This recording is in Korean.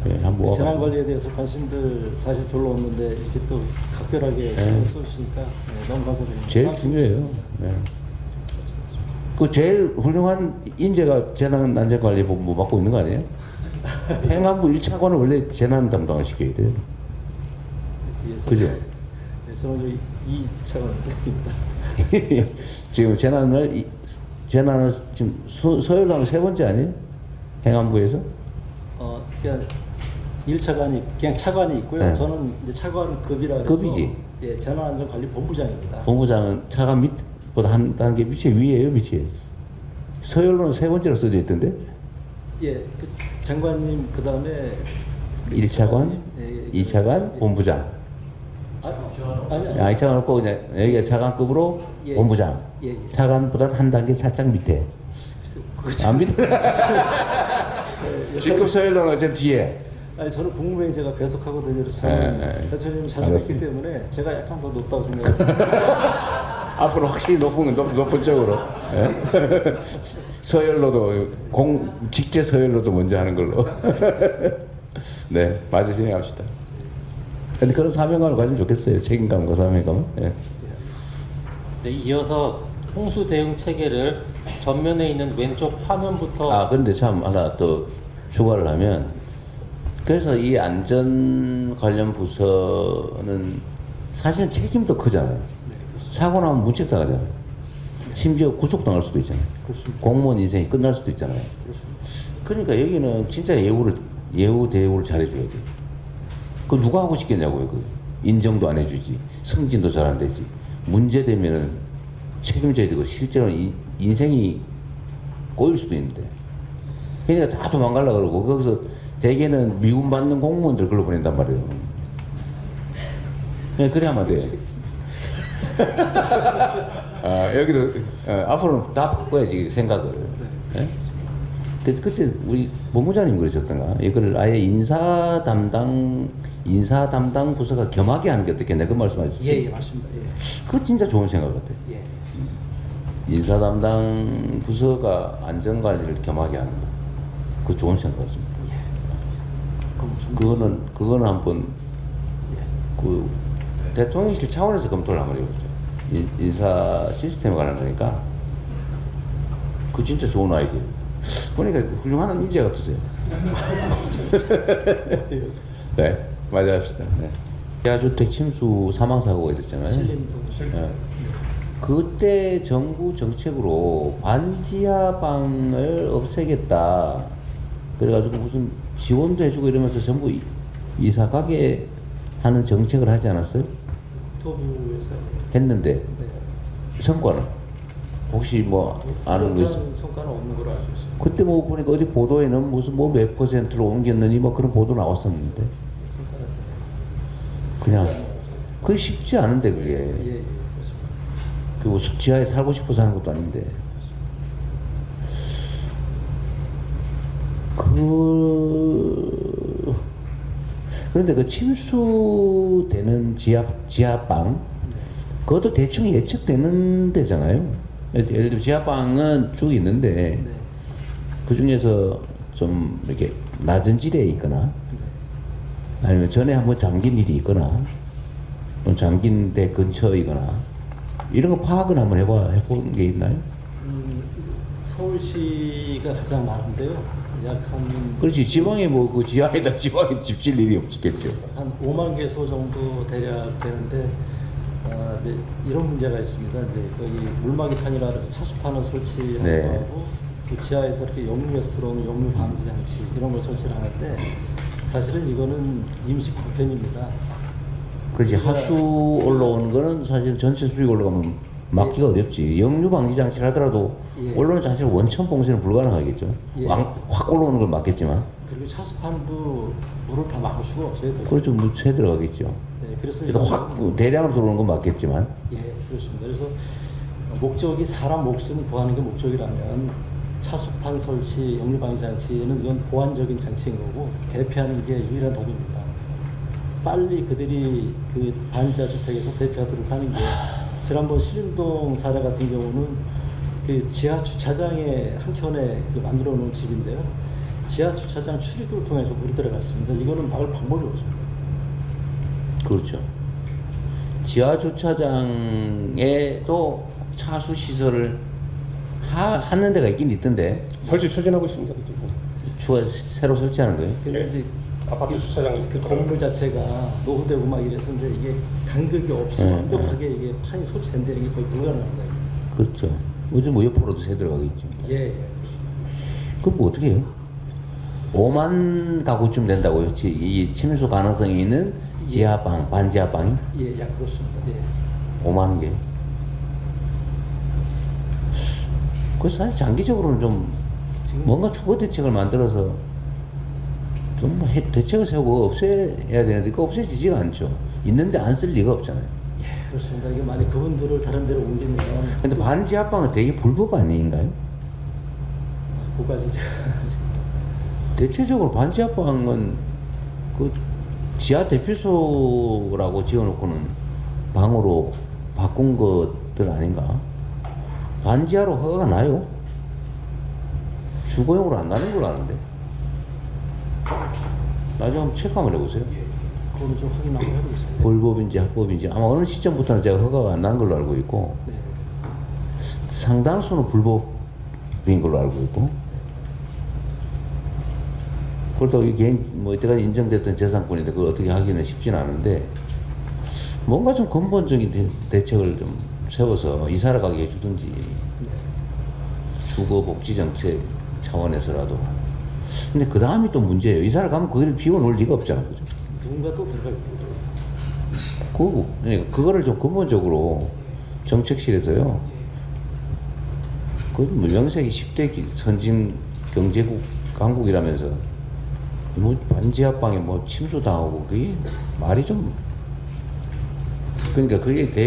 예, 한번 재난 관리에 대해서 관심들 사실 별로 없는데 이렇게 또 각별하게 신경 써주시니까 너무 감사드립니다. 제일 중요해요. 네. 그 제일 훌륭한 인재가 재난안전관리본부 맡고 있는 거 아니에요? 행안부 1차관을 원래 재난 담당을 시켜야 돼요. 그죠? 네, 저는 2차관입니다. 지금 재난을 지금 서울하면 세 번째 아니에요? 행안부에서? 그러니까 1차관이 그냥 차관이 있고요. 네. 저는 이제 차관급이라 그래서 급이지. 예, 재난안전관리본부장입니다. 본부장은 차관 밑보다 한 단계 위에요, 밑이에요? 서열로는 세 번째로 써져 있던데? 예, 그 장관님 그 다음에 1차관, 예, 2차관, 본부장. 아니, 2차관 없고 그냥 여기가 차관급으로 예. 본부장. 예, 예. 차관보다 한 단계 살짝 밑에. 안 밑에? 직급 서열로는 저 뒤에. 아니 저는 국무회의 제가 배석하거든요. 그래서 대통령님 자주 알았어요. 뵙기 때문에 제가 약간 더 높다고 생각합니다. 앞으로 확실히 높은 쪽으로. 예? 서열로도 직제 서열로도 먼저 하는 걸로. 네, 맞아 진행합시다. 근데 그런 사명감을 가지면 좋겠어요. 책임감과 사명감. 예. 네, 이어서 홍수 대응 체계를 전면에 있는 왼쪽 화면부터 아, 근데 참 하나 또 추가를 하면, 그래서 이 안전 관련 부서는 사실 책임도 크잖아요. 사고 나면 문책당하잖아요. 심지어 구속당할 수도 있잖아요. 그렇습니다. 공무원 인생이 끝날 수도 있잖아요. 그러니까 여기는 진짜 예우 대우를 잘해줘야 돼. 그 누가 하고 싶겠냐고요. 그 인정도 안 해주지, 승진도 잘 안 되지. 문제 되면은 책임져야 되고 실제로 인생이 꼬일 수도 있는데. 그러니까 다 도망가려 그러고 거기서 대개는 미움받는 공무원들 글로 보낸단 말이에요. 그냥 그래야만 돼. 여기도 앞으로는 다 바꿔야지 생각을. 네? 그때 우리 본부장님 그러셨던가? 이거를 아예 인사 담당 부서가 겸하게 하는 게 어떻겠냐 그 말씀하셨어요. 예, 맞습니다. 예. 그거 진짜 좋은 생각 같아요. 예. 인사 담당 부서가 안전 관리를 겸하게 하는 거. 그거 좋은 생각 같습니다. 그거는 한번 그 대통령실 차원에서 검토를 한번 해보죠. 인사 시스템에 관한 거니까. 그 진짜 좋은 아이디어. 보니까 훌륭한 인재 같으세요. 네, 맞이합시다. 네. 지하주택 침수 사망 사고가 있었잖아요. 네. 그때 정부 정책으로 반지하방을 없애겠다. 그래가지고 무슨 지원도 해주고 이러면서 전부 이사 가게 하는 정책을 하지 않았어요? 국토부에서 했는데 네. 성과는 혹시 뭐 아는 거 있어요? 성과는 없는 걸로 알고 있습니다. 그때 뭐 보니까 어디 보도에는 무슨 뭐 몇 %로 옮겼느니 뭐 그런 보도 나왔었는데 성과는 그냥 그게 쉽지 않은데 그게 예, 그렇습니다. 그 지하에 살고 싶어서 하는 것도 아닌데 그런데 그 침수되는 지하방 그것도 대충 예측되는 데잖아요. 예를 들어 지하방은 쭉 있는데 네. 그 중에서 좀 이렇게 낮은 지대에 있거나 아니면 전에 한번 잠긴 일이 있거나 또 잠긴 데 근처이거나 이런 거 파악은 한번 해본 게 있나요? 서울시가 가장 많은데요. 약 한 그렇지. 지방에 뭐 그 지하에다 지방에 집 질 일이 없겠죠. 한 5만 개소 정도 대략 되는데 이제 이런 문제가 있습니다. 이제 거기 물막이판이라 해서 차수판을 설치하고 네. 그 지하에서 이렇게 역류에서 들어오는 역류 방지 장치 이런 걸 설치를 하는데 사실은 이거는 임시 방편입니다. 그렇지. 하수 올라오는 거는 사실 전체 수익 올라가면 막기가 어렵지. 역류 방지 장치를 하더라도 예. 올라오는 자체로 원천 봉쇄는 불가능하겠죠. 예. 확 올라오는 걸 막겠지만. 그리고 차수판도 물을 다 막을 수가 없어요. 그렇죠. 새 들어가겠죠. 네, 그래서 그래도 확 대량으로 들어오는 건 맞겠지만. 예, 그렇습니다. 그래서 목적이 사람 목숨 구하는 게 목적이라면 차수판 설치, 역류 방지 장치는 이건 보완적인 장치인 거고 대피하는 게 유일한 답입니다. 빨리 그들이 그 반지하 주택에서 대피하도록 하는 게 지난번 신림동 사례 같은 경우는 그 지하 주차장에 한켠에 그 만들어 놓은 집인데요. 지하 주차장 출입구를 통해서 물이 들어갔습니다. 이거는 막을 방법이 없습니다. 그렇죠. 지하 주차장에도 차수 시설을 하는 데가 있긴 있던데 설치 추진하고 있습니다. 새로 설치하는 거예요? 근데 이제 아파트 주차장 그 건물 자체가 노후되고 막 이래서 이제 이게 간격이 없이 완벽하게 이게 판이 설치된다는 게 거의 불가능합니다. 그렇죠. 요즘 뭐 옆으로도 새 들어가겠죠. 예. 그럼 뭐 어떻게 해요? 5만 가구쯤 된다고요? 이 침수 가능성이 있는 지하방, 반지하방이? 예, 약 그렇습니다. 예. 5만 개. 그래서 사실 장기적으로는 좀 지금 뭔가 주거 대책을 만들어서 좀 대책을 세우고 없애야 되는데 그 없애지지가 않죠. 있는데 안 쓸 리가 없잖아요. 예, 그렇습니다. 이게 만약 그분들을 다른 데로 옮기면 근데 반지하방은 되게 불법 아닌가요? 그까지 제가 대체적으로 반지하방은 그 지하 대피소라고 지어놓고는 방으로 바꾼 것들 아닌가? 반지하로 허가가 나요? 주거용으로 안 나는 걸로 아는데. 나중에 한번 체크 한번 해보세요. 그거는 좀 확인 한번 해보겠습니다. 불법인지 합법인지 아마 어느 시점부터는 제가 허가가 안 난 걸로 알고 있고 네. 상당수는 불법인 걸로 알고 있고 그렇다고 이 개인 뭐 이때까지 인정됐던 재산권인데 그걸 어떻게 하기는 쉽지는 않은데 뭔가 좀 근본적인 대책을 좀 세워서 이사를 가게 해주든지 주거 복지 정책 차원에서라도. 근데 그 다음이 또 문제예요. 이사를 가면 거기를 비워놓을 리가 없잖아. 그죠? 누군가 또 들어갈 거예요. 그러니까 그거를 좀 근본적으로 정책실에서요. 그 명색이 10대 선진 경제국 강국이라면서 뭐 반지하방에 뭐 침수당하고 그게 말이 좀 그러니까 그게 되게